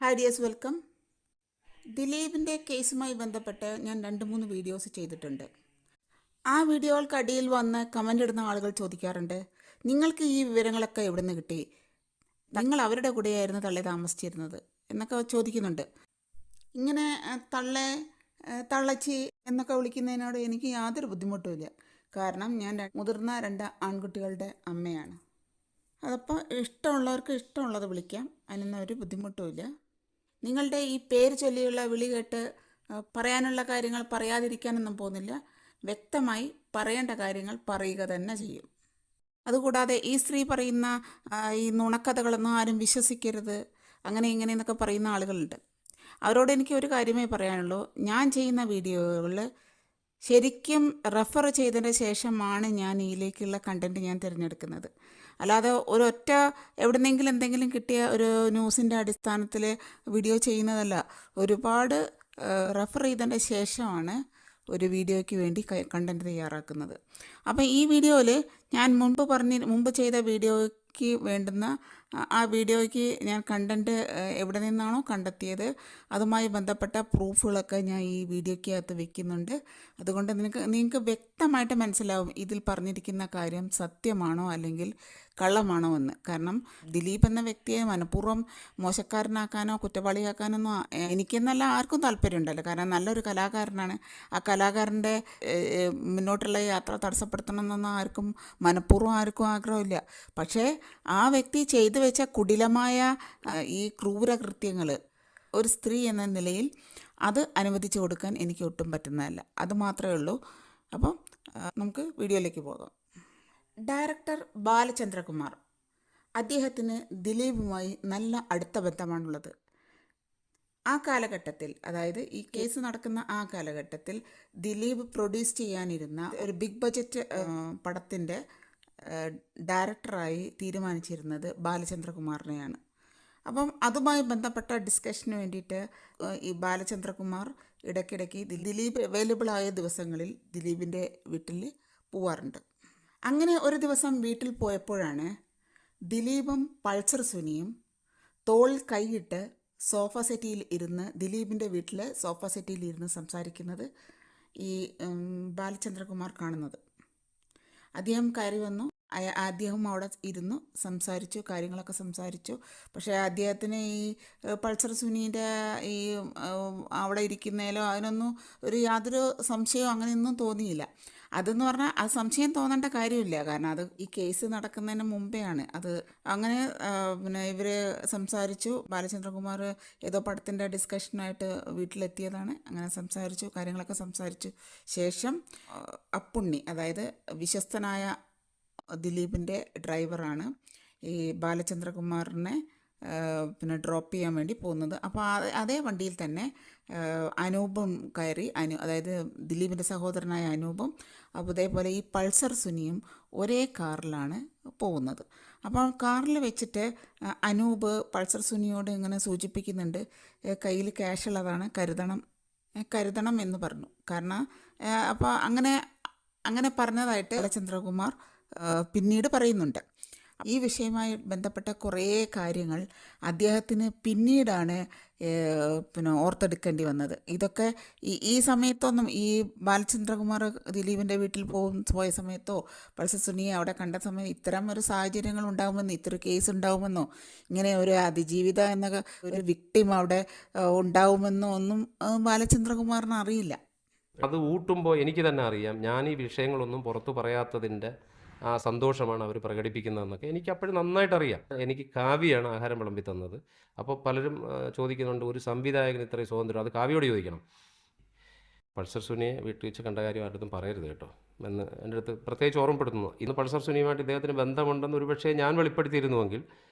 Hi dears, welcome. ദിലീപിൻ്റെ കേസുമായി ബന്ധപ്പെട്ട് ഞാൻ 2-3 വീഡിയോസ് ചെയ്തിട്ടുണ്ട്. ആ വീഡിയോകൾക്കടിയിൽ വന്ന് കമൻ്റ് ഇടുന്ന ആളുകൾ ചോദിക്കാറുണ്ട്, നിങ്ങൾക്ക് ഈ വിവരങ്ങളൊക്കെ എവിടെ നിന്ന് കിട്ടി? നിങ്ങൾ അവരുടെ കൂടെയായിരുന്നു തള്ളെ താമസിച്ചിരുന്നത് എന്നൊക്കെ ചോദിക്കുന്നുണ്ട്. ഇങ്ങനെ തള്ളെ, തള്ളച്ചി എന്നൊക്കെ വിളിക്കുന്നതിനോട് എനിക്ക് യാതൊരു ബുദ്ധിമുട്ടുമില്ല. കാരണം ഞാൻ മുതിർന്ന 2 ആൺകുട്ടികളുടെ അമ്മയാണ്. അതപ്പോൾ ഇഷ്ടമുള്ളവർക്ക് ഇഷ്ടമുള്ളത് വിളിക്കാം, അതിനൊന്നും ഒരു ബുദ്ധിമുട്ടുമില്ല. നിങ്ങളുടെ ഈ പേര് ചൊല്ലിയുള്ള വിളി കേട്ട് പറയാനുള്ള കാര്യങ്ങൾ പറയാതിരിക്കാനൊന്നും പോകുന്നില്ല. വ്യക്തമായി പറയേണ്ട കാര്യങ്ങൾ പറയുക തന്നെ ചെയ്യും. അതുകൂടാതെ ഈ സ്ത്രീ പറയുന്ന ഈ നുണക്കഥകളൊന്നും ആരും വിശ്വസിക്കരുത്, അങ്ങനെ ഇങ്ങനെ എന്നൊക്കെ പറയുന്ന ആളുകളുണ്ട്. അവരോട് എനിക്ക് ഒരു കാര്യമേ പറയാനുള്ളൂ. ഞാൻ ചെയ്യുന്ന വീഡിയോകളിൽ ശരിക്കും റെഫർ ചെയ്തതിന് ശേഷമാണ് ഞാൻ ഇതിലേക്കുള്ള കണ്ടൻറ്റ് ഞാൻ തിരഞ്ഞെടുക്കുന്നത്. അല്ലാതെ ഒരൊറ്റ എവിടുന്നെങ്കിലും എന്തെങ്കിലും കിട്ടിയ ഒരു ന്യൂസിൻ്റെ അടിസ്ഥാനത്തിൽ വീഡിയോ ചെയ്യുന്നതല്ല. ഒരുപാട് റെഫർ ചെയ്തതിൻ്റെ ശേഷമാണ് ഒരു വീഡിയോയ്ക്ക് വേണ്ടി കണ്ടൻറ്റ് തയ്യാറാക്കുന്നത്. അപ്പോൾ ഈ വീഡിയോയിൽ ഞാൻ മുമ്പ് ചെയ്ത വീഡിയോയ്ക്ക് വേണ്ടുന്ന ആ വീഡിയോയ്ക്ക് ഞാൻ കണ്ടൻറ്റ് എവിടെ നിന്നാണോ കണ്ടെത്തിയത് അതുമായി ബന്ധപ്പെട്ട പ്രൂഫുകളൊക്കെ ഞാൻ ഈ വീഡിയോയ്ക്കകത്ത് വെക്കുന്നുണ്ട്. അതുകൊണ്ട് നിങ്ങൾക്ക് വ്യക്തമായിട്ട് മനസ്സിലാവും ഇതിൽ പറഞ്ഞിരിക്കുന്ന കാര്യം സത്യമാണോ അല്ലെങ്കിൽ കള്ളമാണോ എന്ന്. കാരണം ദിലീപ് എന്ന വ്യക്തിയെ മനഃപൂർവ്വം മോശക്കാരനാക്കാനോ കുറ്റവാളിയാക്കാനൊന്നും എനിക്കെന്നല്ല ആർക്കും താല്പര്യമുണ്ടല്ലോ. കാരണം നല്ലൊരു കലാകാരനാണ്. ആ കലാകാരൻ്റെ മുന്നോട്ടുള്ള യാത്ര തടസ്സപ്പെടുത്തണമെന്നൊന്നും മനഃപൂർവ്വം ആർക്കും ആഗ്രഹമില്ല. പക്ഷേ ആ വ്യക്തി ചെയ്തു വെച്ച കുടിലമായ ഈ ക്രൂരകൃത്യങ്ങൾ ഒരു സ്ത്രീ എന്ന നിലയിൽ അത് അനുവദിച്ചു കൊടുക്കാൻ എനിക്ക് ഒട്ടും പറ്റുന്നതല്ല. അത് മാത്രമേ ഉള്ളൂ. അപ്പം നമുക്ക് വീഡിയോയിലേക്ക് പോകാം. ഡയറക്ടർ ബാലചന്ദ്രകുമാർ, അദ്ദേഹത്തിന് ദിലീപുമായി നല്ല അടുത്ത ബന്ധമാണുള്ളത്. ആ കാലഘട്ടത്തിൽ, അതായത് ഈ കേസ് നടക്കുന്ന ആ കാലഘട്ടത്തിൽ ദിലീപ് പ്രൊഡ്യൂസ് ചെയ്യാനിരുന്ന ഒരു ബിഗ് ബജറ്റ് പടത്തിൻ്റെ ഡയറക്ടറായി തീരുമാനിച്ചിരുന്നത് ബാലചന്ദ്രകുമാറിനെയാണ്. അപ്പം അതുമായി ബന്ധപ്പെട്ട ഡിസ്കഷന് വേണ്ടിയിട്ട് ഈ ബാലചന്ദ്രകുമാർ ഇടയ്ക്കിടയ്ക്ക് ദിലീപ് അവൈലബിൾ ആയ ദിവസങ്ങളിൽ ദിലീപിൻ്റെ വീട്ടിൽ പോവാറുണ്ട്. അങ്ങനെ ഒരു ദിവസം വീട്ടിൽ പോയപ്പോഴാണ് ദിലീപും പൾസർ സുനിയും തോളിൽ കൈയിട്ട് സോഫ സെറ്റിയിൽ ഇരുന്ന്, ദിലീപിൻ്റെ വീട്ടിലെ സോഫ സെറ്റിയിൽ ഇരുന്ന് സംസാരിക്കുന്നത് ഈ ബാലചന്ദ്രകുമാർ കാണുന്നത്. അദ്ദേഹം കയറി വന്നു. അദ്ദേഹം അവിടെ ഇരുന്നു സംസാരിച്ചു, കാര്യങ്ങളൊക്കെ സംസാരിച്ചു. പക്ഷേ അദ്ദേഹത്തിന് ഈ പൾസർ സുനീൻ്റെ ഈ അവിടെ ഇരിക്കുന്നതിലോ അതിനൊന്നും യാതൊരു സംശയവും അങ്ങനെയൊന്നും തോന്നിയില്ല. അതെന്ന് പറഞ്ഞാൽ അത് സംശയം തോന്നേണ്ട കാര്യമില്ല. കാരണം അത് ഈ കേസ് നടക്കുന്നതിന് മുമ്പെയാണ് അത്. അങ്ങനെ പിന്നെ ഇവർ സംസാരിച്ചു. ബാലചന്ദ്രകുമാർ ഏതോ പടത്തിൻ്റെ ഡിസ്കഷനായിട്ട് വീട്ടിലെത്തിയതാണ്. അങ്ങനെ സംസാരിച്ചു, കാര്യങ്ങളൊക്കെ സംസാരിച്ചു ശേഷം അപ്പുണ്ണി, അതായത് വിശ്വസ്തനായ ദിലീപിൻ്റെ ഡ്രൈവറാണ് ഈ ബാലചന്ദ്രകുമാറിനെ പിന്നെ ഡ്രോപ്പ് ചെയ്യാൻ വേണ്ടി പോകുന്നത്. അപ്പോൾ അതേ വണ്ടിയിൽ തന്നെ അനൂപും കയറി. അതായത് ദിലീപിൻ്റെ സഹോദരനായ അനൂപും അതേപോലെ ഈ പൾസർ സുനിയും ഒരേ കാറിലാണ് പോകുന്നത്. അപ്പോൾ കാറിൽ വെച്ചിട്ട് അനൂപ് പൾസർ സുനിയോട് ഇങ്ങനെ സൂചിപ്പിക്കുന്നുണ്ട്, കയ്യിൽ ക്യാഷ് ഉള്ളതാണ്, കരുതണം എന്ന് പറഞ്ഞു. കാരണം അപ്പോൾ അങ്ങനെ പറഞ്ഞതായിട്ട് ബാലചന്ദ്രകുമാർ പിന്നീട് പറയുന്നുണ്ട്. ഈ വിഷയവുമായി ബന്ധപ്പെട്ട കുറേ കാര്യങ്ങൾ അദ്ദേഹത്തിന് പിന്നീടാണ് പിന്നെ ഓർത്തെടുക്കേണ്ടി വന്നത്. ഇതൊക്കെ ഈ സമയത്തൊന്നും ഈ ബാലചന്ദ്രകുമാർ ദിലീപിൻ്റെ വീട്ടിൽ പോയ സമയത്തോ പൾസർ സുനിയെ അവിടെ കണ്ട സമയം ഇത്തരം ഒരു സാഹചര്യങ്ങൾ ഉണ്ടാകുമെന്നോ, ഇത്തരം കേസ് ഉണ്ടാകുമെന്നോ, ഇങ്ങനെ ഒരു അതിജീവിത എന്ന ഒരു വിക്ടിം അവിടെ ഉണ്ടാവുമെന്നോ ഒന്നും ബാലചന്ദ്രകുമാറിന് അറിയില്ല. അത് ഊട്ടുമ്പോൾ എനിക്ക് തന്നെ അറിയാം, ഞാൻ ഈ വിഷയങ്ങളൊന്നും പുറത്തു പറയാത്തതിൻ്റെ ആ സന്തോഷമാണ് അവർ പ്രകടിപ്പിക്കുന്നതെന്നൊക്കെ എനിക്ക് അപ്പോഴും നന്നായിട്ടറിയാം. എനിക്ക് കാവ്യയാണ് ആഹാരം വിളമ്പി തന്നത്. അപ്പോൾ പലരും ചോദിക്കുന്നുണ്ട്, ഒരു സംവിധായകന് ഇത്രയും സ്വാതന്ത്ര്യം, അത് കാവ്യയോട് ചോദിക്കണം. പൾസർ സുനിയെ വീട്ടിൽ വെച്ച് കണ്ട കാര്യം ആരുടെ പറയരുത് കേട്ടോ എന്ന് എൻ്റെ അടുത്ത് പ്രത്യേകിച്ച് ഓർമ്മപ്പെടുത്തുന്നു. ഇന്ന് പൾസർ സുനിയുമായിട്ട് ഇദ്ദേഹത്തിന് ബന്ധമുണ്ടെന്ന് ഒരുപക്ഷെ ഞാൻ വെളിപ്പെടുത്തിയിരുന്നുവെങ്കിൽ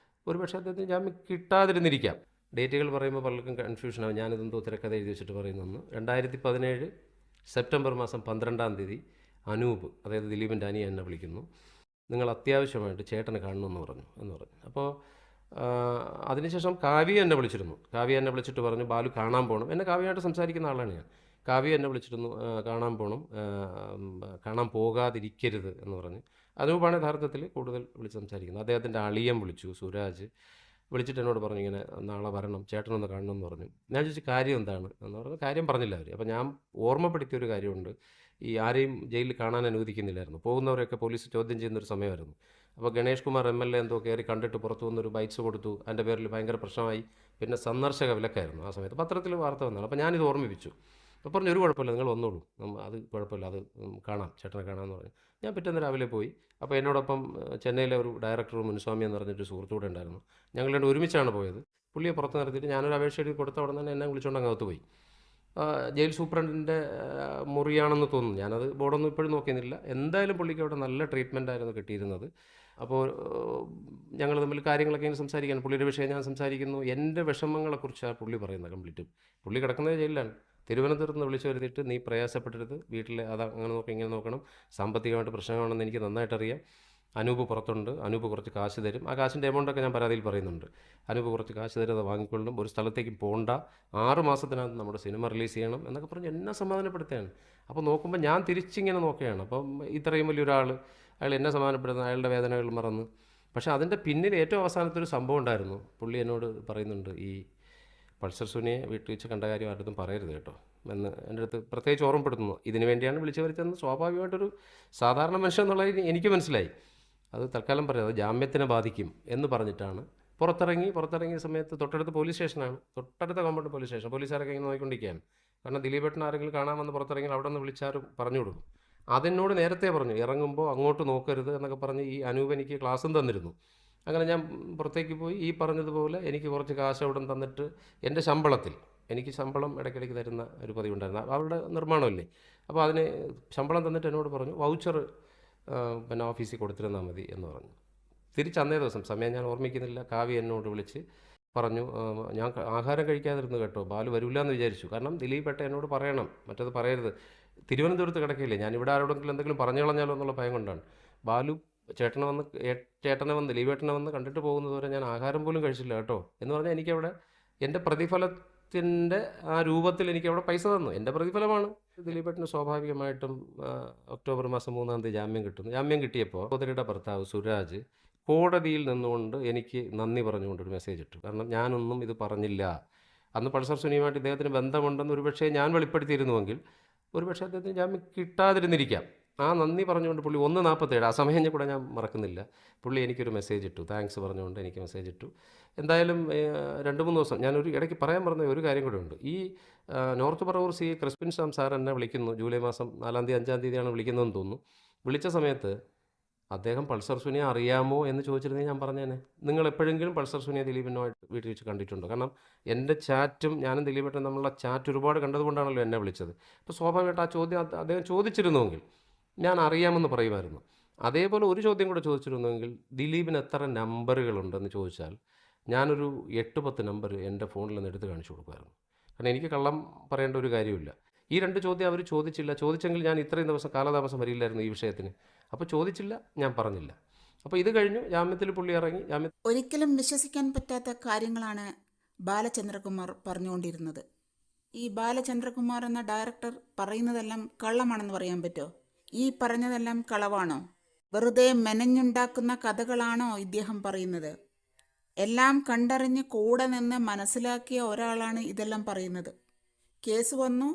ഒരുപക്ഷെ അദ്ദേഹത്തിന് ജാമ്യം കിട്ടാതിരുന്നിരിക്കാം. ഡേറ്റുകൾ പറയുമ്പോൾ പലർക്കും കൺഫ്യൂഷനാവും. ഞാനിതെന്തോ തിരക്കഥ എഴുതി വെച്ചിട്ട് പറയുന്നു. 2017 സെപ്റ്റംബർ മാസം 12-ാം തീയതി അനൂപ്, അതായത് ദിലീപിൻ്റെ അനിയൻ, എന്നെ വിളിക്കുന്നു. നിങ്ങൾ അത്യാവശ്യമായിട്ട് ചേട്ടനെ കാണണമെന്ന് പറഞ്ഞു. അപ്പോൾ അതിനുശേഷം കാവ്യ എന്നെ വിളിച്ചിട്ട് പറഞ്ഞു, ബാലു കാണാൻ പോകണം. എന്നെ കാവ്യയായിട്ട് സംസാരിക്കുന്ന ആളാണ് ഞാൻ. കാവ്യ എന്നെ വിളിച്ചിരുന്നു, കാണാൻ പോകണം, കാണാൻ പോകാതിരിക്കരുത് എന്ന് പറഞ്ഞ്. അനൂപാണ് യഥാർത്ഥത്തിൽ കൂടുതൽ വിളിച്ച് സംസാരിക്കുന്നത്. അദ്ദേഹത്തിൻ്റെ അളിയൻ വിളിച്ചു, സുരാജ്. വിളിച്ചിട്ട് എന്നോട് പറഞ്ഞു ഇങ്ങനെ നാളെ വരണം, ചേട്ടനൊന്ന് കാണണം എന്ന് പറഞ്ഞു. ഞാൻ ചോദിച്ചു കാര്യം എന്താണ് എന്ന് പറഞ്ഞു. കാര്യം പറഞ്ഞില്ല അവർ. അപ്പോൾ ഞാൻ ഓർമ്മപ്പെടുത്തിയ ഒരു കാര്യമുണ്ട്, ഈ ആരെയും ജയിലിൽ കാണാൻ അനുവദിക്കുന്നില്ലായിരുന്നു. പോകുന്നവരെയൊക്കെ പോലീസ് ചോദ്യം ചെയ്യുന്നൊരു സമയമായിരുന്നു. അപ്പോൾ ഗണേഷ് കുമാർ MLA എന്തോ കയറി കണ്ടിട്ട് പുറത്തു വന്നൊരു ബൈറ്റ്സ് കൊടുത്തു. അതിൻ്റെ പേരിൽ ഭയങ്കര പ്രശ്നമായി. പിന്നെ സന്ദർശക വിലക്കായിരുന്നു ആ സമയത്ത്. പത്രത്തിൽ വാർത്ത വന്നതാണ്. അപ്പോൾ ഞാനിത് ഓർമ്മിപ്പിച്ചു. അപ്പോൾ പറഞ്ഞു ഒരു കുഴപ്പമില്ല, നിങ്ങൾ വന്നോളൂ, അത് കുഴപ്പമില്ല, അത് കാണാം, ചേട്ടനെ കാണാമെന്ന് പറഞ്ഞു. ഞാൻ പിറ്റേന്ന് രാവിലെ പോയി. അപ്പോൾ എന്നോടൊപ്പം ചെന്നൈയിലെ ഒരു ഡയറക്ടർ മുനുസ്വാമി എന്ന് പറഞ്ഞിട്ട് സുഹൃത്തുകൂടെ ഉണ്ടായിരുന്നു. ഞങ്ങൾ രണ്ട് ഒരുമിച്ചാണ് പോയത്. പുള്ളിയെ പുറത്ത് നിർത്തിയിട്ട് ഞാനൊരു അപേക്ഷ എഴുതി കൊടുത്ത ഉടനെ തന്നെ എന്നെ വിളിച്ചുകൊണ്ട് അങ്ങകത്ത് പോയി. ജയിൽ സൂപ്രണ്ടിൻ്റെ മുറിയാണെന്ന് തോന്നുന്നു. ഞാനത് ബോർഡൊന്നും ഇപ്പോഴും നോക്കിയിരുന്നില്ല. എന്തായാലും പുള്ളിക്ക് അവിടെ നല്ല ട്രീറ്റ്മെൻ്റ് ആയിരുന്നു കിട്ടിയിരുന്നത്. അപ്പോൾ ഞങ്ങൾ തമ്മിൽ കാര്യങ്ങളൊക്കെ ഇങ്ങനെ സംസാരിക്കാൻ, പുള്ളിയുടെ വിഷയം ഞാൻ സംസാരിക്കുന്നു. എൻ്റെ വിഷമങ്ങളെക്കുറിച്ചാണ് പുള്ളി പറയുന്നത് കംപ്ലീറ്റും. പുള്ളി കിടക്കുന്നത് ജയിലിലാണ്. തിരുവനന്തപുരത്ത് നിന്ന് വിളിച്ചു വരുത്തിയിട്ട് നീ പ്രയാസപ്പെടരുത്, വീട്ടിൽ അത് അങ്ങനെ നോക്കണം ഇങ്ങനെ നോക്കണം, സാമ്പത്തികമായിട്ട് പ്രശ്നമാണെന്ന് എനിക്ക് നന്നായിട്ടറിയാം, അനൂപ് പുറത്തുണ്ട്, അനൂപ് കുറച്ച് കാശ് തരും, ആ കാശിൻ്റെ എമൗണ്ടൊക്കെ ഞാൻ പരാതിയിൽ പറയുന്നുണ്ട്, അനൂപ് കുറച്ച് കാശ് തരും, അത് വാങ്ങിക്കൊള്ളും, ഒരു സ്ഥലത്തേക്ക് പോകണ്ട, 6 മാസത്തിനകത്ത് നമ്മുടെ സിനിമ റിലീസ് ചെയ്യണം എന്നൊക്കെ പറഞ്ഞ് എന്നെ സമാധാനപ്പെടുത്തുകയാണ്. അപ്പോൾ നോക്കുമ്പോൾ ഞാൻ തിരിച്ചിങ്ങനെ നോക്കുകയാണ്. അപ്പം ഇത്രയും വലിയൊരാൾ, അയാൾ എന്നെ സമാധാനപ്പെടുത്തുന്നു, അയാളുടെ വേദനകൾ മറന്ന്. പക്ഷേ അതിൻ്റെ പിന്നിൽ ഏറ്റവും അവസാനത്തൊരു സംഭവം ഉണ്ടായിരുന്നു. പുള്ളി എന്നോട് പറയുന്നുണ്ട്, ഈ പൾസർ സുനിയെ വീട്ടിൽ വെച്ച് കണ്ട കാര്യം ആരുടെ പറയരുത് കേട്ടോ എന്ന് എൻ്റെ അടുത്ത് പ്രത്യേകിച്ച് ഓർമ്മപ്പെടുത്തുന്നു. ഇതിനു വേണ്ടിയാണ് വിളിച്ചു വരുത്തുന്നത്. സ്വാഭാവികമായിട്ടൊരു സാധാരണ മനുഷ്യൻ എന്നുള്ളത് എനിക്ക് മനസ്സിലായി. അത് തൽക്കാലം പറയാം, അത് ജാമ്യത്തിനെ ബാധിക്കും എന്ന് പറഞ്ഞിട്ടാണ് പുറത്തിറങ്ങിയ സമയത്ത് തൊട്ടടുത്ത് പോലീസ് സ്റ്റേഷനാണ്, തൊട്ടടുത്ത കോമ്പൗണ്ട് പോലീസ് സ്റ്റേഷൻ. പോലീസുകാരൊക്കെ ഇങ്ങനെ നോക്കിക്കൊണ്ടിരിക്കുകയാണ്. കാരണം ദിലീപേട്ടൻ ആരെങ്കിലും കാണാമെന്ന് പുറത്തിറങ്ങി അവിടെ നിന്ന് വിളിച്ചാരും പറഞ്ഞു കൊടുക്കും. അതെന്നോട് നേരത്തെ പറഞ്ഞു, ഇറങ്ങുമ്പോൾ അങ്ങോട്ട് നോക്കരുത് എന്നൊക്കെ പറഞ്ഞ് ഈ അനൂപ് എനിക്ക് ക്ലാസ്സും തന്നിരുന്നു. അങ്ങനെ ഞാൻ പുറത്തേക്ക് പോയി. ഈ പറഞ്ഞതുപോലെ എനിക്ക് കുറച്ച് കാശ് അവിടെ തന്നിട്ട് എൻ്റെ ശമ്പളത്തിൽ, എനിക്ക് ശമ്പളം ഇടയ്ക്കിടയ്ക്ക് തരുന്ന ഒരു പതിവുണ്ടായിരുന്നു, അവരുടെ നിർമ്മാണമല്ലേ. അപ്പോൾ അതിന് ശമ്പളം തന്നിട്ട് എന്നോട് പറഞ്ഞു വൗച്ചർ പിന്നെ ഓഫീസിൽ കൊടുത്തിരുന്നാൽ മതി എന്ന് പറഞ്ഞു. തിരിച്ചന്നേ ദിവസം, സമയം ഞാൻ ഓർമ്മിക്കുന്നില്ല, കാവ്യ എന്നോട് വിളിച്ച് പറഞ്ഞു, ഞാൻ ആഹാരം കഴിക്കാതിരുന്നു കേട്ടോ, ബാലു വരില്ല എന്ന് വിചാരിച്ചു. കാരണം ദിലീപേട്ട എന്നോട് പറയണം, മറ്റത് പറയരുത്, തിരുവനന്തപുരത്ത് കിടക്കില്ലേ, ഞാൻ ഇവിടെ ആരോടെങ്കിലും എന്തെങ്കിലും പറഞ്ഞു കളഞ്ഞാലോ എന്നുള്ള ഭയം കൊണ്ടാണ്. ബാലു ചേട്ടനെ വന്ന് ദിലീപേട്ടനെ വന്ന് കണ്ടിട്ട് പോകുന്നതുവരെ ഞാൻ ആഹാരം പോലും കഴിച്ചില്ല കേട്ടോ എന്ന് പറഞ്ഞാൽ എനിക്കവിടെ എൻ്റെ പ്രതിഫലത്തിൻ്റെ ആ രൂപത്തിൽ എനിക്കവിടെ പൈസ തന്നു. എൻ്റെ പ്രതിഫലമാണ്. ദിലീപേട്ടന് സ്വാഭാവികമായിട്ടും ഒക്ടോബർ മാസം 3-ാം തീയതി ജാമ്യം കിട്ടുന്നു. ജാമ്യം കിട്ടിയപ്പോൾ സഹോദരിയുടെ ഭർത്താവ് സുരാജ് കോടതിയിൽ നിന്നുകൊണ്ട് എനിക്ക് നന്ദി പറഞ്ഞുകൊണ്ടൊരു മെസ്സേജ് ഇട്ടു. കാരണം ഞാനൊന്നും ഇത് പറഞ്ഞില്ല. അന്ന് പൾസർ സുനിയുമായിട്ട് ഇദ്ദേഹത്തിന് ബന്ധമുണ്ടെന്ന് ഒരുപക്ഷെ ഞാൻ വെളിപ്പെടുത്തിയിരുന്നുവെങ്കിൽ ഒരുപക്ഷെ അദ്ദേഹത്തിന് ജാമ്യം കിട്ടാതിരുന്നിരിക്കാം. ആ നന്ദി പറഞ്ഞുകൊണ്ട് പുള്ളി 1:47, ആ സമയം കൂടെ ഞാൻ മറക്കുന്നില്ല, പുള്ളി എനിക്കൊരു മെസ്സേജ് ഇട്ടു, താങ്ക്സ് പറഞ്ഞുകൊണ്ട് എനിക്ക് മെസ്സേജ് ഇട്ടു. എന്തായാലും 2-3 ദിവസം ഞാനൊരു ഇടയ്ക്ക് പറയാൻ പറഞ്ഞ ഒരു കാര്യം കൂടെ ഉണ്ട്. ഈ north Paravur Crispin Sam sir എന്നെ വിളിക്കുന്നു, ജൂലൈ മാസം 4-ാം തീയതി 5-ാം തീയതിയാണ് വിളിക്കുന്നതെന്ന് തോന്നുന്നു. വിളിച്ച സമയത്ത് അദ്ദേഹം പൾസർ സുനിയെ അറിയാമോ എന്ന് ചോദിച്ചിരുന്നെങ്കിൽ ഞാൻ പറഞ്ഞേനെ. നിങ്ങൾ എപ്പോഴെങ്കിലും പൾസർ സുനിയെ ദിലീപിനുമായിട്ട് വീട്ടിൽ വെച്ച് കണ്ടിട്ടുണ്ടോ? കാരണം എൻ്റെ ചാറ്റും ഞാനും ദിലീപേട്ടൻ തമ്മിലുള്ള ചാറ്റ് ഒരുപാട് കണ്ടതുകൊണ്ടാണല്ലോ എന്നെ വിളിച്ചത്. അപ്പോൾ സ്വാഭാവികമായിട്ട് ആ ചോദ്യം അദ്ദേഹം ചോദിച്ചിരുന്നുവെങ്കിൽ ഞാൻ അറിയാമെന്ന് പറയുമായിരുന്നു. അതേപോലെ ഒരു ചോദ്യം കൂടെ ചോദിച്ചിരുന്നുവെങ്കിൽ ദിലീപിന് എത്ര നമ്പറുകളുണ്ടെന്ന് ചോദിച്ചാൽ ഞാനൊരു 8-10 നമ്പർ എൻ്റെ ഫോണിൽ നിന്ന് എടുത്ത് കാണിച്ചു കൊടുക്കുമായിരുന്നു. കാരണം എനിക്ക് കള്ളം പറയേണ്ട ഒരു കാര്യമില്ല. ഈ 2 ചോദ്യം അവർ ചോദിച്ചില്ല. ചോദിച്ചെങ്കിൽ ഞാൻ ഇത്രയും ദിവസം കാലതാമസം വരില്ലായിരുന്നു ഈ വിഷയത്തിന്. അപ്പോൾ ചോദിച്ചില്ല, ഞാൻ പറഞ്ഞില്ല. അപ്പോൾ ഇത് കഴിഞ്ഞു, ജാമ്യത്തിൽ പുള്ളി ഇറങ്ങി. ഒരിക്കലും വിശ്വസിക്കാൻ പറ്റാത്ത കാര്യങ്ങളാണ് ബാലചന്ദ്രകുമാർ പറഞ്ഞുകൊണ്ടിരുന്നത്. ഈ ബാലചന്ദ്രകുമാർ എന്ന ഡയറക്ടർ പറയുന്നതെല്ലാം കള്ളമാണെന്ന് പറയാൻ പറ്റുമോ? ഈ പറഞ്ഞതെല്ലാം കളവാണോ? വെറുതെ മെനഞ്ഞുണ്ടാക്കുന്ന കഥകളാണോ ഇദ്ദേഹം പറയുന്നത്? എല്ലാം കണ്ടറിഞ്ഞ് കൂടെ നിന്ന് മനസ്സിലാക്കിയ ഒരാളാണ് ഇതെല്ലാം പറയുന്നത്. കേസ് വന്നു,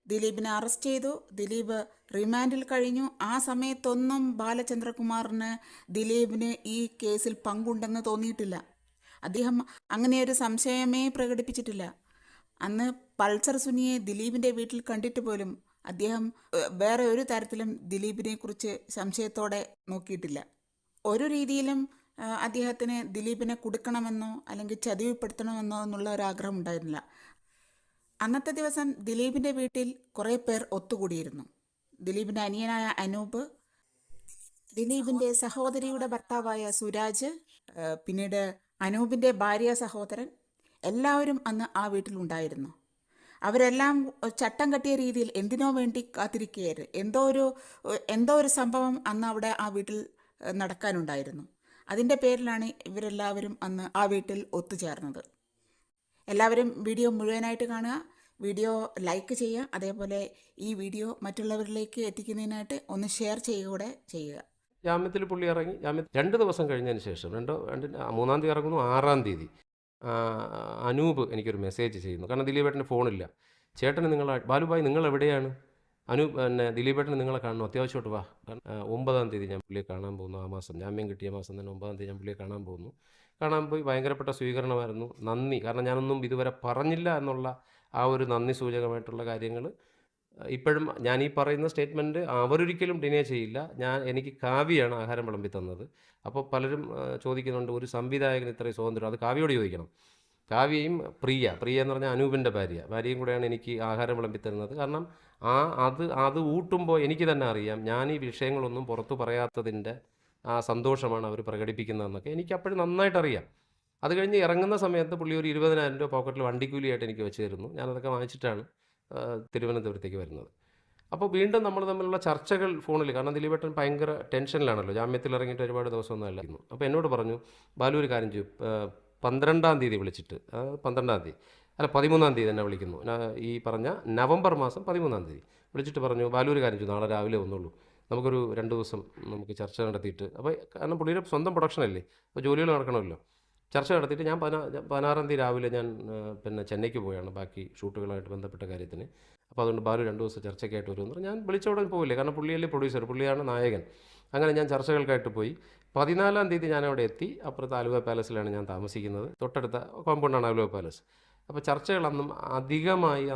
ദിലീപിനെ അറസ്റ്റ് ചെയ്തു, ദിലീപ് റിമാൻഡിൽ കഴിഞ്ഞു. ആ സമയത്തൊന്നും ബാലചന്ദ്രകുമാറിന് ദിലീപിന് ഈ കേസിൽ പങ്കുണ്ടെന്ന് തോന്നിയിട്ടില്ല. അദ്ദേഹം അങ്ങനെയൊരു സംശയമേ പ്രകടിപ്പിച്ചിട്ടില്ല. അന്ന് പൾസർ സുനിയെ ദിലീപിൻ്റെ വീട്ടിൽ കണ്ടിട്ട് പോലും അദ്ദേഹം വേറെ ഒരു തരത്തിലും ദിലീപിനെ കുറിച്ച് സംശയത്തോടെ നോക്കിയിട്ടില്ല. ഒരു രീതിയിലും അദ്ദേഹത്തിന് ദിലീപിനെ കുടുക്കണമെന്നോ അല്ലെങ്കിൽ ചതിവുപ്പെടുത്തണമെന്നോ എന്നുള്ള ഒരാഗ്രഹം ഉണ്ടായിരുന്നില്ല. അന്നത്തെ ദിവസം ദിലീപിൻ്റെ വീട്ടിൽ കുറേ പേർ ഒത്തുകൂടിയിരുന്നു. ദിലീപിൻ്റെ അനിയനായ അനൂപ്, ദിലീപിൻ്റെ സഹോദരിയുടെ ഭർത്താവായ സുരാജ്, പിന്നീട് അനൂപിൻ്റെ ഭാര്യ സഹോദരൻ, എല്ലാവരും അന്ന് ആ വീട്ടിലുണ്ടായിരുന്നു. അവരെല്ലാം ചട്ടം കെട്ടിയ രീതിയിൽ എന്തിനോ വേണ്ടി കാത്തിരിക്കുകയായിരുന്നു. എന്തോ ഒരു സംഭവം അന്ന് അവിടെ ആ വീട്ടിൽ നടക്കാനുണ്ടായിരുന്നു. അതിൻ്റെ പേരിലാണ് ഇവരെല്ലാവരും അന്ന് ആ വീട്ടിൽ ഒത്തുചേർന്നത്. എല്ലാവരും വീഡിയോ മുഴുവനായിട്ട് കാണുക, വീഡിയോ ലൈക്ക് ചെയ്യുക, അതേപോലെ ഈ വീഡിയോ മറ്റുള്ളവരിലേക്ക് എത്തിക്കുന്നതിനായിട്ട് ഒന്ന് ഷെയർ ചെയ്യുക കൂടെ ചെയ്യുക. ജാമ്യത്തിൽ പുള്ളി ഇറങ്ങി. ജാമ്യം 2 ദിവസം കഴിഞ്ഞതിന് ശേഷം മൂന്നാം തീയതി ഇറങ്ങുന്നു. 6-ാം തീയതി അനൂപ് എനിക്കൊരു മെസ്സേജ് ചെയ്യുന്നു. കാരണം ദിലീപേട്ടന് ഫോണില്ല. ചേട്ടന് ബാലുഭായ് നിങ്ങൾ എവിടെയാണ്? പിന്നെ ദിലീപേട്ടന് നിങ്ങളെ കാണണം, അത്യാവശ്യമായിട്ട് വാ. കാരണം 9-ാം തീയതി ഞാൻ പുള്ളിയെ കാണാൻ പോകുന്നു. ആ മാസം ജാമ്യം കിട്ടിയ മാസം തന്നെ 9-ാം തീയതി ഞാൻ പുള്ളിയെ കാണാൻ പോകുന്നു. കാണാൻ പോയി ഭയങ്കരപ്പെട്ട സ്വീകരണമായിരുന്നു. നന്ദി. കാരണം ഞാനൊന്നും ഇതുവരെ പറഞ്ഞില്ല എന്നുള്ള ആ ഒരു നന്ദി സൂചകമായിട്ടുള്ള കാര്യങ്ങൾ ഇപ്പോഴും ഞാൻ ഈ പറയുന്ന സ്റ്റേറ്റ്മെൻറ്റ് അവരൊരിക്കലും ഡിനേ ചെയ്യില്ല. എനിക്ക് കാവ്യയാണ് ആഹാരം വിളമ്പി തന്നത്. അപ്പോൾ പലരും ചോദിക്കുന്നുണ്ട്, ഒരു സംവിധായകന് ഇത്രയും സ്വാതന്ത്ര്യം. അത് കാവ്യയോട് ചോദിക്കണം. കാവ്യയും പ്രിയ എന്ന് പറഞ്ഞാൽ അനൂപിൻ്റെ ഭാര്യയും കൂടെയാണ് എനിക്ക് ആഹാരം വിളമ്പി തരുന്നത്. കാരണം അത് ഊട്ടുമ്പോൾ എനിക്ക് തന്നെ അറിയാം, ഞാൻ ഈ വിഷയങ്ങളൊന്നും പുറത്തു പറയാത്തതിൻ്റെ ആ സന്തോഷമാണ് അവർ പ്രകടിപ്പിക്കുന്നതെന്നൊക്കെ എനിക്ക് അപ്പോഴും നന്നായിട്ടറിയാം. അത് കഴിഞ്ഞ് ഇറങ്ങുന്ന സമയത്ത് പുള്ളി ഒരു 20,000 രൂപ പോക്കറ്റിൽ വണ്ടിക്കൂലിയായിട്ട് എനിക്ക് വെച്ച് തരുന്നു. ഞാനതൊക്കെ വാങ്ങിച്ചിട്ടാണ് തിരുവനന്തപുരത്തേക്ക് വരുന്നത്. അപ്പോൾ വീണ്ടും നമ്മൾ തമ്മിലുള്ള ചർച്ചകൾ ഫോണിൽ, കാരണം ദിലീപേട്ടൻ ഭയങ്കര ടെൻഷനിലാണല്ലോ, ജാമ്യത്തിൽ ഇറങ്ങിയിട്ട് ഒരുപാട് ദിവസമൊന്നും അല്ലായിരുന്നു. അപ്പോൾ എന്നോട് പറഞ്ഞു, ബാലു ഒരു കാര്യം ചെയ്യും, 12-ാം തീയതി വിളിച്ചിട്ട്, 12-ാം തീയതി അല്ല 13-ാം തീയതി തന്നെ വിളിക്കുന്നു. ഈ പറഞ്ഞ നവംബർ മാസം 13-ാം തീയതി വിളിച്ചിട്ട് പറഞ്ഞു, ബാലു ഒരു കാര്യം ചെയ്യും, നാളെ രാവിലെ വന്നുള്ളൂ, നമുക്കൊരു 2 ദിവസം നമുക്ക് ചർച്ച നടത്തിയിട്ട്. അപ്പോൾ കാരണം പുള്ളിയുടെ സ്വന്തം പ്രൊഡക്ഷനല്ലേ, അപ്പോൾ ജോലികൾ നടക്കണമല്ലോ. ചർച്ച നടത്തിയിട്ട് ഞാൻ 16-ാം തീയതി രാവിലെ ഞാൻ പിന്നെ ചെന്നൈക്ക് പോയാണ് ബാക്കി ഷൂട്ടുകളായിട്ട് ബന്ധപ്പെട്ട കാര്യത്തിന്. അപ്പോൾ അതുകൊണ്ട് ബാലു 2 ദിവസം ചർച്ചയ്ക്കായിട്ട് വരുമെന്ന് പറഞ്ഞാൽ ഞാൻ വിളിച്ചോടെ പോവില്ലേ, കാരണം പുള്ളിയല്ലേ പ്രൊഡ്യൂസർ, പുള്ളിയാണ് നായകൻ. അങ്ങനെ ഞാൻ ചർച്ചകൾക്കായിട്ട് പോയി. 14-ാം തീയതി ഞാൻ അവിടെ എത്തി. അപ്പുറത്ത് ആലുവ പാലസിലാണ് ഞാൻ താമസിക്കുന്നത്. തൊട്ടടുത്ത കോമ്പൗണ്ടാണ് ആലുവ പാലസ്. അപ്പോൾ ചർച്ചകൾ അധികമായി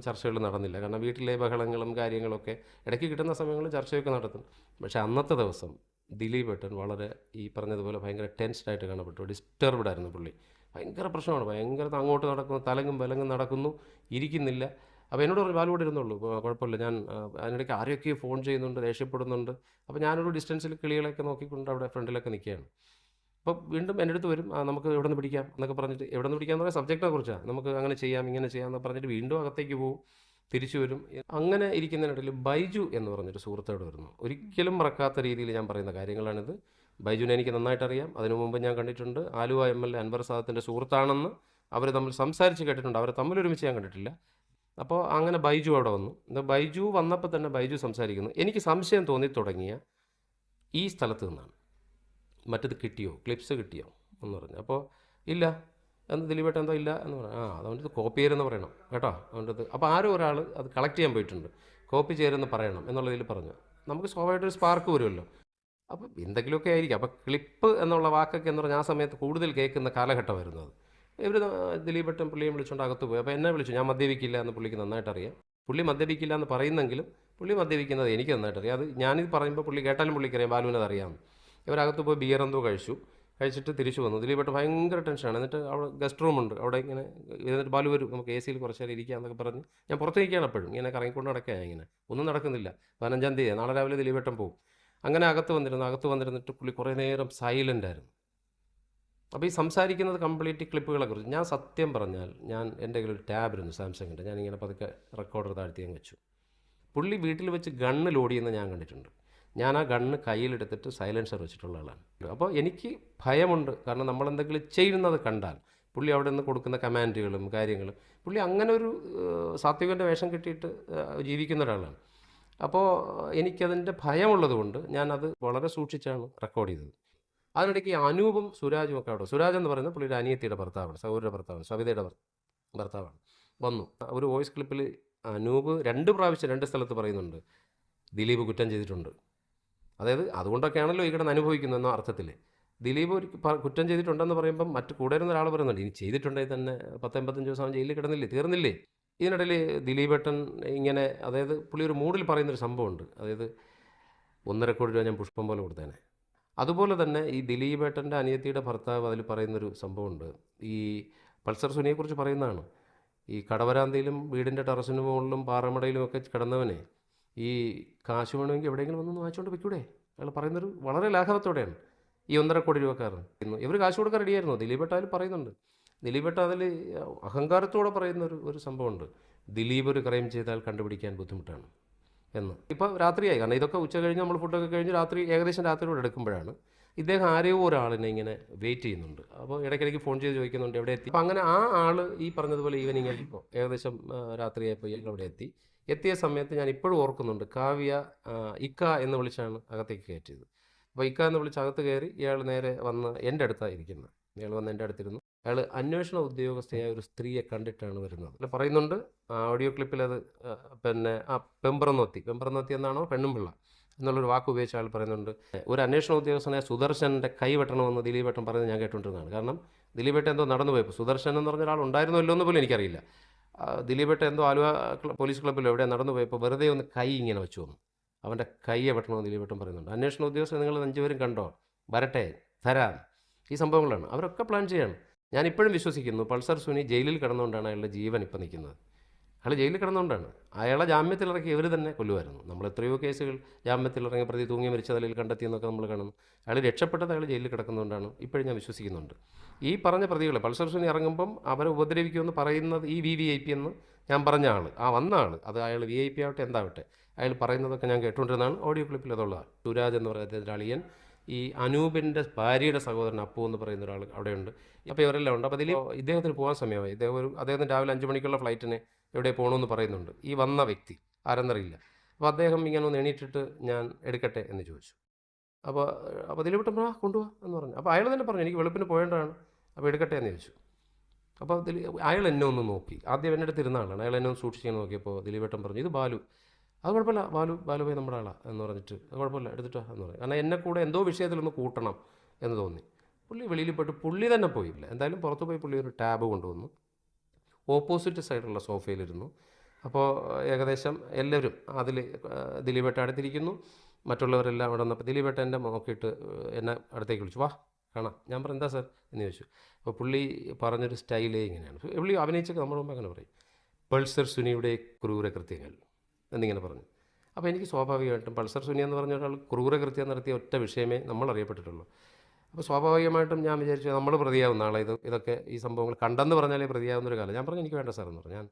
ചർച്ചകൾ നടന്നില്ല. കാരണം വീട്ടിലെ ബഹളങ്ങളും കാര്യങ്ങളൊക്കെ ഇടയ്ക്ക് കിട്ടുന്ന സമയങ്ങളിൽ ചർച്ചയൊക്കെ നടത്തും. പക്ഷേ അന്നത്തെ ദിവസം ദിലീപേട്ടൻ വളരെ ഈ പറഞ്ഞതുപോലെ ഭയങ്കര ടെൻസ്ഡായിട്ട് കാണപ്പെട്ടു. ഡിസ്റ്റർബ്ഡ് ആയിരുന്നു പുള്ളി. ഭയങ്കര പ്രശ്നമാണ്, ഭയങ്കര അങ്ങോട്ട് നടക്കുന്നു, തലങ്ങും വിലങ്ങും നടക്കുന്നു, ഇരിക്കുന്നില്ല. അപ്പോൾ എന്നോട് പറഞ്ഞു, ബാലു ഇവിടെ ഇരുന്നുള്ളൂ, കുഴപ്പമില്ല. ഞാൻ അതിനിടയ്ക്ക് ആരെയൊക്കെ ഫോൺ ചെയ്യുന്നുണ്ട്, ദേഷ്യപ്പെടുന്നുണ്ട്. അപ്പോൾ ഞാനൊരു ഡിസ്റ്റൻസിൽ കിളികളൊക്കെ നോക്കിക്കൊണ്ട് അവിടെ ഫ്രണ്ടിലൊക്കെ നിൽക്കുകയാണ്. അപ്പോൾ വീണ്ടും എൻ്റെ അടുത്ത് വരും, നമുക്ക് എവിടെ നിന്ന് പിടിക്കാം എന്നൊക്കെ പറഞ്ഞിട്ട്, എവിടെ നിന്ന് പിടിക്കാമെന്ന് പറയുന്ന സബ്ജക്റ്റിനെ കുറിച്ചാണ്, നമുക്ക് അങ്ങനെ ചെയ്യാം ഇങ്ങനെ ചെയ്യാം എന്നൊക്കെ പറഞ്ഞിട്ട് വീണ്ടും അകത്തേക്ക് പോകും, തിരിച്ചു വരും. അങ്ങനെ ഇരിക്കുന്നതിനിടയിൽ ബൈജു എന്ന് പറഞ്ഞൊരു സുഹൃത്തോട് വരുന്നു. ഒരിക്കലും മറക്കാത്ത രീതിയിൽ ഞാൻ പറയുന്ന കാര്യങ്ങളാണിത്. ബൈജുവിനെ എനിക്ക് നന്നായിട്ടറിയാം. അതിനു മുമ്പ് ഞാൻ കണ്ടിട്ടുണ്ട്. ആലുവ MLA അൻവർ സാദത്തിൻ്റെ സുഹൃത്താണെന്ന് അവർ തമ്മിൽ സംസാരിച്ച് കേട്ടിട്ടുണ്ട്. അവരെ തമ്മിലൊരുമിച്ച് ഞാൻ കണ്ടിട്ടില്ല. അപ്പോൾ അങ്ങനെ ബൈജു അവിടെ വന്നു. ബൈജു വന്നപ്പോൾ തന്നെ ബൈജു സംസാരിക്കുന്നു. എനിക്ക് സംശയം തോന്നി തുടങ്ങിയ ഈ സ്ഥലത്ത് നിന്നാണ്. മറ്റത് കിട്ടിയോ, ക്ലിപ്സ് കിട്ടിയോ എന്ന് പറഞ്ഞു. അപ്പോൾ ഇല്ല എന്ന് ദിലീപേട്ടൻ എന്തോ ഇല്ല എന്ന് പറഞ്ഞു. അതുകൊണ്ട് കോപ്പി ചെയ്തെന്ന് പറയണം കേട്ടോ. അതുകൊണ്ട് അപ്പോൾ ആരോ ഒരാൾ അത് കളക്ട് ചെയ്യാൻ പോയിട്ടുണ്ട്, കോപ്പി ചെയ്തെന്ന് പറയണം എന്നുള്ളതിൽ പറഞ്ഞു. നമുക്ക് സ്വാഭാവികമായിട്ടൊരു സ്പാർക്ക് വരുമല്ലോ. അപ്പം എന്തെങ്കിലുമൊക്കെ ആയിരിക്കും. അപ്പോൾ ക്ലിപ്പ് എന്നുള്ള വാക്കൊക്കെ എന്ന് പറഞ്ഞാൽ ആ സമയത്ത് കൂടുതൽ കേൾക്കുന്ന കാലഘട്ടമായിരുന്നു അത്. ഇവർ ദിലീപേട്ടൻ പുള്ളിയെ വിളിച്ചുകൊണ്ട് അകത്ത് പോയി. അപ്പോൾ എന്നെ വിളിച്ചു. ഞാൻ മദ്യപിക്കില്ല എന്ന് പുള്ളിക്ക് നന്നായിട്ടറിയാം. പുള്ളി മദ്യപിക്കില്ല എന്ന് പറയുന്നെങ്കിലും പുള്ളി മദ്യപിക്കുന്നത് എനിക്ക് നന്നായിട്ടറിയാം. അത് ഞാനിത് പറയുമ്പോൾ പുള്ളി കേട്ടാലും പുള്ളിക്കറിയാം, ബാലുവിനത് അറിയാം. ഇവരകത്ത് പോയി ബിയർ എന്തോ കഴിച്ചിട്ട് തിരിച്ചു വന്നു. ദിലീപേട്ടൻ ഭയങ്കര ടെൻഷനാണ്. എന്നിട്ട് അവിടെ ഗസ്റ്റ് റൂമുണ്ട്, അവിടെ ഇങ്ങനെ എന്നിട്ട് ബാലു വരും, നമുക്ക് AC കുറച്ച് നേരം ഇരിക്കുക എന്നൊക്കെ പറഞ്ഞ് ഞാൻ പുറത്ത് നിൽക്കുകയാണ്. എപ്പോഴും ഇങ്ങനെ കറങ്ങിക്കൊണ്ട് നടക്കുകയാണ്. ഇങ്ങനെ ഒന്നും നടക്കുന്നില്ല. 15-ാം തീയതി നാളെ രാവിലെ ദിലീപേട്ടൻ പോകും. അങ്ങനെ അകത്ത് വന്നിരുന്നിട്ട് പുള്ളി കുറേ നേരം സൈലൻ്റ് ആയിരുന്നു. അപ്പോൾ ഈ സംസാരിക്കുന്നത് കംപ്ലീറ്റ് ക്ലിപ്പുകളെക്കുറിച്ച്. ഞാൻ സത്യം പറഞ്ഞാൽ എൻ്റെ കയ്യിൽ ഒരു ടാബിരുന്നു, സാംസങ്ങിൻ്റെ. ഞാനിങ്ങനെ പതുക്കെ റെക്കോർഡർ താഴ്ത്തി അങ്ങ് വെച്ചു. പുള്ളി വീട്ടിൽ വെച്ച് ഗണ്ണ് ലോഡ് ചെയ്യുന്നത് ഞാൻ കണ്ടിട്ടുണ്ട്. ഞാൻ ആ ഗണ്ണ് കയ്യിലെടുത്തിട്ട് സൈലൻസർ വെച്ചിട്ടുള്ള ആളാണ്. അപ്പോൾ എനിക്ക് ഭയമുണ്ട്, കാരണം നമ്മളെന്തെങ്കിലും ചെയ്യുന്നത് കണ്ടാൽ പുള്ളി അവിടെ നിന്ന് കൊടുക്കുന്ന കമാൻഡുകളും കാര്യങ്ങളും, പുള്ളി അങ്ങനെ ഒരു സാത്വികൻ്റെ വേഷം കിട്ടിയിട്ട് ജീവിക്കുന്ന ഒരാളാണ്. അപ്പോൾ എനിക്കതിൻ്റെ ഭയമുള്ളത് കൊണ്ട് ഞാനത് വളരെ സൂക്ഷിച്ചാണ് റെക്കോർഡ് ചെയ്തത്. അതിനിടയ്ക്ക് അനൂപും സുരാജും ഒക്കെ അവിടെ, സുരാജ് എന്ന് പറയുന്നത് പുള്ളിയുടെ അനിയത്തിയുടെ ഭർത്താവാണ്, സൗരയുടെ ഭർത്താവാണ്, സവിതയുടെ ഭർത്താവാണ്, വന്നു. ഒരു വോയിസ് ക്ലിപ്പിൽ അനൂപ് 2 പ്രാവശ്യം 2 സ്ഥലത്ത് പറയുന്നുണ്ട് ദിലീപ് കുറ്റം ചെയ്തിട്ടുണ്ട്. അതായത് അതുകൊണ്ടൊക്കെയാണല്ലോ ഈ കിടന്ന് അനുഭവിക്കുന്നത് എന്ന അർത്ഥത്തിൽ. ദിലീപ് ഒരു കുറ്റം ചെയ്തിട്ടുണ്ടെന്ന് പറയുമ്പം മറ്റ് കൂടെ ഇരുന്ന ഒരാൾ പറയുന്നുണ്ട്, ഇനി ചെയ്തിട്ടുണ്ടെങ്കിൽ തന്നെ 10-85 ദിവസം ജയിലിൽ കിടന്നില്ലേ, തീർന്നില്ലേ. ഇതിനിടയിൽ ദിലീപേട്ടൻ ഇങ്ങനെ, അതായത് പുള്ളി ഒരു മൂഡിൽ പറയുന്നൊരു സംഭവമുണ്ട്. അതായത് 1.5 കോടി രൂപ ഞാൻ പുഷ്പം പോലെ കൊടുത്തേനെ. അതുപോലെ തന്നെ ഈ ദിലീപേട്ടൻ്റെ അനിയത്തിയുടെ ഭർത്താവ് അതിൽ പറയുന്നൊരു സംഭവമുണ്ട്. ഈ പൾസർ സുനിയെക്കുറിച്ച് പറയുന്നതാണ്. ഈ കടവരാന്തയിലും വീടിൻ്റെ ടെറസിന് മുകളിലും പാറമടയിലും ഒക്കെ കിടന്നവനെ ഈ കാശ് വേണമെങ്കിൽ എവിടെയെങ്കിലും വന്നൊന്ന് വാങ്ങിച്ചുകൊണ്ട് വെക്കൂടെ, അയാൾ പറയുന്നൊരു വളരെ ലാഘവത്തോടെയാണ്. ഈ 1.5 കോടി രൂപക്കാരൻ ഇവർ കാശ് കൊടുക്കാൻ റെഡിയായിരുന്നു. ദിലീപേട്ട അതിൽ പറയുന്നുണ്ട്. ദിലീപേട്ട അതിൽ അഹങ്കാരത്തോടെ പറയുന്ന ഒരു സംഭവമുണ്ട്, ദിലീപ് ഒരു ക്രൈം ചെയ്താൽ കണ്ടുപിടിക്കാൻ ബുദ്ധിമുട്ടാണ് എന്ന്. ഇപ്പോൾ രാത്രിയായി, കാരണം ഇതൊക്കെ ഉച്ച കഴിഞ്ഞ് നമ്മൾ ഫുഡൊക്കെ കഴിഞ്ഞ് ഏകദേശം രാത്രിയോടെ എടുക്കുമ്പോഴാണ് ഇദ്ദേഹം ആരെയോ ഒരാളിനെ ഇങ്ങനെ വെയിറ്റ് ചെയ്യുന്നുണ്ട്. അപ്പോൾ ഇടയ്ക്കിടയ്ക്ക് ഫോൺ ചെയ്ത് ചോദിക്കുന്നുണ്ട് എവിടെ എത്തി. അപ്പോൾ അങ്ങനെ ആ ആൾ ഈ പറഞ്ഞതുപോലെ ഈവനിങ് ആയിപ്പോൾ ഏകദേശം രാത്രിയായപ്പോൾ ഇയാൾ അവിടെ എത്തിയ സമയത്ത് ഞാൻ ഇപ്പോഴും ഓർക്കുന്നുണ്ട്, കാവ്യ ഇക്ക എന്ന് വിളിച്ചാണ് അകത്തേക്ക് കയറ്റിയത്. അപ്പോൾ ഇക്ക എന്ന് വിളിച്ച് അകത്ത് കയറി ഇയാൾ നേരെ വന്ന് എൻ്റെ അടുത്താണ് ഇരിക്കുന്നത്. ഇയാൾ വന്ന് എൻ്റെ അടുത്തിരുന്നു. അയാൾ അന്വേഷണ ഉദ്യോഗസ്ഥയായ ഒരു സ്ത്രീയെ കണ്ടിട്ടാണ് വരുന്നത്. അയാൾ പറയുന്നുണ്ട്, ഓഡിയോ ക്ലിപ്പിൽ അത് പിന്നെ പെമ്പറന്നോത്തി എന്നാണോ പെണ്ണുമ്പിള്ള എന്നുള്ളൊരു വാക്ക് ഉപയോഗിച്ച് അയാൾ പറയുന്നുണ്ട്. ഒരു അന്വേഷണ ഉദ്യോഗസ്ഥനായ സുദർശൻ്റെ കൈ വെട്ടണമെന്ന് ദിലീപേട്ടൻ പറയുന്നത് ഞാൻ കേട്ടുകൊണ്ടിരുന്നതാണ്. കാരണം ദിലീപേട്ടൻ എന്തോ നടന്നു പോയപ്പോൾ സുദർശൻ എന്ന് പറഞ്ഞ ഒരാൾ ഉണ്ടായിരുന്നല്ലോ എന്ന് പോലും എനിക്കറിയില്ല. ദിലീപേട്ടൻ എന്തോ ആലുവ പോലീസ് ക്ലബ്ബിലോ എവിടെ നടന്നു പോയപ്പോൾ വെറുതെ ഒന്ന് കൈ ഇങ്ങനെ വെച്ചു വന്നു. അവൻ്റെ കൈയെ വെട്ടണമെന്ന് ദിലീപേട്ടൻ പറയുന്നുണ്ട്. അന്വേഷണ ഉദ്യോഗസ്ഥർ നിങ്ങൾ 5 പേരും കണ്ടോ, വരട്ടെ, തരാം, ഈ സംഭവങ്ങളാണ് അവരൊക്കെ പ്ലാൻ ചെയ്യാണ്. ഞാനിപ്പോഴും വിശ്വസിക്കുന്നു പൾസർ സുനി ജയിലിൽ കിടന്നുകൊണ്ടാണ് അയാളുടെ ജീവൻ ഇപ്പം നിൽക്കുന്നത്. അയാൾ ജയിലിൽ കിടന്നുകൊണ്ടാണ്. അയാളെ ജാമ്യത്തിലിറക്കി ഇവർ തന്നെ കൊല്ലുമായിരുന്നു. നമ്മൾ എത്രയോ കേസുകൾ ജാമ്യത്തിലിറങ്ങി പ്രതി തൂങ്ങി മരിച്ച നിലയിൽ കണ്ടെത്തിയെന്നൊക്കെ നമ്മൾ കാണുന്നു. അയാൾ രക്ഷപ്പെട്ടത് അയാൾ ജയിലിൽ കിടക്കുന്നതുകൊണ്ടാണ് ഇപ്പോഴും ഞാൻ വിശ്വസിക്കുന്നുണ്ട്. ഈ പറഞ്ഞ പ്രതികളെ പൾസർ സുനി ഇറങ്ങുമ്പം അവരെ ഉപദ്രവിക്കുമെന്ന് പറയുന്നത് ഈ VIP എന്ന് ഞാൻ പറഞ്ഞ ആൾ, വന്ന ആൾ, അത് അയാൾ VIP ആവട്ടെ എന്താവട്ടെ, അയാൾ പറയുന്നതൊക്കെ ഞാൻ കേട്ടുകൊണ്ടിരുന്നതാണ്. ഓഡിയോ ക്ലിപ്പിൽ അതുള്ള സുരാജ് എന്ന് പറയുന്ന അളിയൻ, ഈ അനൂപിൻ്റെ ഭാര്യയുടെ സഹോദരൻ അപ്പു എന്ന് പറയുന്ന ഒരാൾ അവിടെയുണ്ട്. അപ്പോൾ ഇവരെല്ലാം ഉണ്ട്. അപ്പോൾ ഇദ്ദേഹത്തിന് പോകാൻ സമയമായി. അദ്ദേഹത്തിന് രാവിലെ 5 മണിക്കുള്ള ഫ്ലൈറ്റിന് എവിടെ പോകണമെന്ന് പറയുന്നുണ്ട്. ഈ വന്ന വ്യക്തി ആരെന്നറിയില്ല. അപ്പോൾ അദ്ദേഹം ഇങ്ങനെ ഒന്ന് എണീറ്റിട്ട് ഞാൻ എടുക്കട്ടെ എന്ന് ചോദിച്ചു. അപ്പോൾ ദിലീപേട്ടൻ കൊണ്ടുപോകാം എന്ന് പറഞ്ഞു. അപ്പോൾ അയാൾ തന്നെ പറഞ്ഞു എനിക്ക് വെളുപ്പിന് പോയേണ്ടതാണ്, അപ്പോൾ എടുക്കട്ടെ എന്ന് ചോദിച്ചു. അപ്പോൾ അയാൾ എന്നെ ഒന്ന് നോക്കി. ആദ്യം എൻ്റെ അടുത്ത് ഇരുന്ന ആളാണ്. അയാൾ എന്നെ ഒന്ന് സൂക്ഷിക്കാൻ നോക്കിയപ്പോൾ ദിലീപേട്ടൻ പറഞ്ഞു ഇത് ബാലു, അത് കുഴപ്പമില്ല, ബാലുഭായി നമ്മുടെ ആളാണ് എന്ന് പറഞ്ഞിട്ട് അത് കുഴപ്പമില്ല എടുത്തിട്ടോ എന്ന് പറഞ്ഞു. കാരണം എന്നെ കൂടെ എന്തോ വിഷയത്തിലൊന്ന് കൂട്ടണം എന്ന് തോന്നി. പുള്ളി വെളിയിൽ പോയിട്ട് പുള്ളി തന്നെ പോയില്ല. എന്തായാലും പുറത്ത് പോയി പുള്ളി ഒരു ടാബ് കൊണ്ടുവന്നു. ഓപ്പോസിറ്റ് സൈഡുള്ള സോഫയിലിരുന്നു. അപ്പോൾ ഏകദേശം എല്ലാവരും അതിൽ ദിലീപേട്ട അടുത്തിരിക്കുന്നു, മറ്റുള്ളവരെല്ലാം അവിടെ വന്നപ്പോൾ ദിലീപേട്ട എന്നെ നോക്കിയിട്ട് എന്നെ അടുത്തേക്ക് വിളിച്ചു, വാ കാണാം. ഞാൻ പറഞ്ഞു എന്താ സാർ എന്ന് ചോദിച്ചു. അപ്പോൾ പുള്ളി പറഞ്ഞൊരു സ്റ്റൈലേ ഇങ്ങനെയാണ്. പുള്ളി അഭിനയിച്ചൊക്കെ നമ്മുടെ മുമ്പ് അങ്ങനെ പറയും, പൾസർ സുനിയുടെ ക്രൂരകൃത്യങ്ങൾ എന്നിങ്ങനെ പറഞ്ഞു. അപ്പോൾ എനിക്ക് സ്വാഭാവികമായിട്ടും പൾസർ സുനി എന്ന് പറഞ്ഞ ഒരാൾ ക്രൂരകൃത്യം നടത്തിയ ഒറ്റ വിഷയമേ നമ്മൾ അറിയപ്പെട്ടിട്ടുള്ളൂ. അപ്പോൾ സ്വാഭാവികമായിട്ടും ഞാൻ വിചാരിച്ചു നമ്മൾ പ്രതിയാവും നാളെ ഇതൊക്കെ ഈ സംഭവങ്ങൾ കണ്ടെന്ന് പറഞ്ഞാലേ പ്രതിയാവുന്നൊരു കാലം. ഞാൻ പറഞ്ഞു എനിക്ക് വേണ്ട സാർ എന്ന് പറഞ്ഞു. ഞാൻ